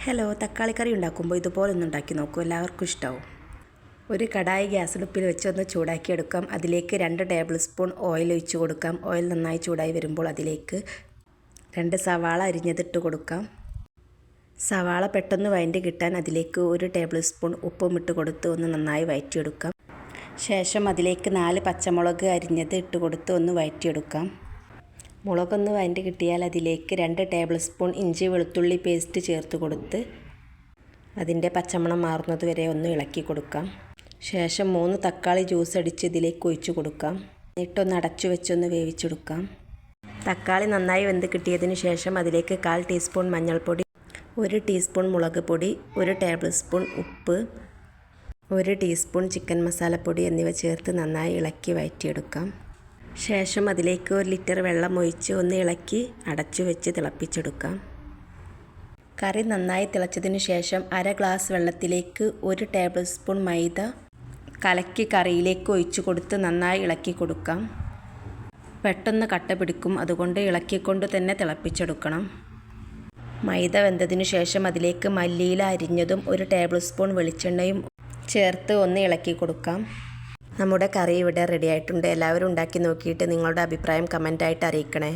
Hello, തക്കാളിക്കറി ഉണ്ടാക്കുമ്പോൾ ഇതുപോലൊന്ന് ഉണ്ടാക്കി നോക്കൂ, എല്ലാവർക്കും ഇഷ്ടമാവും. ഒരു കടായി ഗ്യാസടുപ്പിൽ വെച്ച് ഒന്ന് ചൂടാക്കിയെടുക്കാം. അതിലേക്ക് 2 ടേബിൾ സ്പൂൺ ഓയിൽ ഒഴിച്ച് കൊടുക്കാം. ഓയിൽ നന്നായി ചൂടായി വരുമ്പോൾ അതിലേക്ക് 2 സവാള അരിഞ്ഞതിട്ട് കൊടുക്കാം. സവാള പെട്ടെന്ന് വഴറ്റി കിട്ടാൻ അതിലേക്ക് 1 ടേബിൾ സ്പൂൺ ഉപ്പും ഇട്ട് കൊടുത്ത് ഒന്ന് നന്നായി വഴറ്റിയെടുക്കാം. ശേഷം അതിലേക്ക് 4 പച്ചമുളക് അരിഞ്ഞത് ഇട്ട് കൊടുത്ത് ഒന്ന് വഴറ്റിയെടുക്കാം. മുളകൊന്ന് വഴറ്റി കിട്ടിയാൽ അതിലേക്ക് 2 ടേബിൾ സ്പൂൺ ഇഞ്ചി വെളുത്തുള്ളി പേസ്റ്റ് ചേർത്ത് കൊടുത്ത് അതിൻ്റെ പച്ചമണം മാറുന്നത് വരെ ഒന്ന് ഇളക്കി കൊടുക്കാം. ശേഷം 3 തക്കാളി ജ്യൂസ് അടിച്ച് ഇതിലേക്ക് ഒഴിച്ചു കൊടുക്കാം. എന്നിട്ടൊന്ന് അടച്ചു വെച്ചൊന്ന് വേവിച്ചെടുക്കാം. തക്കാളി നന്നായി വെന്ത് കിട്ടിയതിന് ശേഷം അതിലേക്ക് 1/4 ടീസ്പൂൺ മഞ്ഞൾപ്പൊടി, 1 ടീസ്പൂൺ മുളക് പൊടി, 1 ടേബിൾ സ്പൂൺ ഉപ്പ്, 1 ടീസ്പൂൺ ചിക്കൻ മസാലപ്പൊടി എന്നിവ ചേർത്ത് നന്നായി ഇളക്കി വഴറ്റിയെടുക്കാം. ശേഷം അതിലേക്ക് 1 ലിറ്റർ വെള്ളം ഒഴിച്ച് ഒന്ന് ഇളക്കി അടച്ചു വെച്ച് തിളപ്പിച്ചെടുക്കാം. കറി നന്നായി തിളച്ചതിന് ശേഷം 1/2 ഗ്ലാസ് വെള്ളത്തിലേക്ക് 1 ടേബിൾ സ്പൂൺ മൈദ കലക്കി കറിയിലേക്ക് ഒഴിച്ചു കൊടുത്ത് നന്നായി ഇളക്കി കൊടുക്കാം. പെട്ടെന്ന് കട്ട പിടിക്കും, അതുകൊണ്ട് ഇളക്കിക്കൊണ്ട് തന്നെ തിളപ്പിച്ചെടുക്കണം. മൈദ വെന്തതിന് ശേഷം അതിലേക്ക് മല്ലിയില അരിഞ്ഞതും 1 ടേബിൾ സ്പൂൺ വെളിച്ചെണ്ണയും ചേർത്ത് ഒന്ന് ഇളക്കി കൊടുക്കാം. നമ്മുടെ കറി ഇവിടെ റെഡി ആയിട്ടുണ്ട്. എല്ലാവരും ഉണ്ടാക്കി നോക്കിയിട്ട് നിങ്ങളുടെ അഭിപ്രായം കമൻ്റായിട്ട് അറിയിക്കണേ.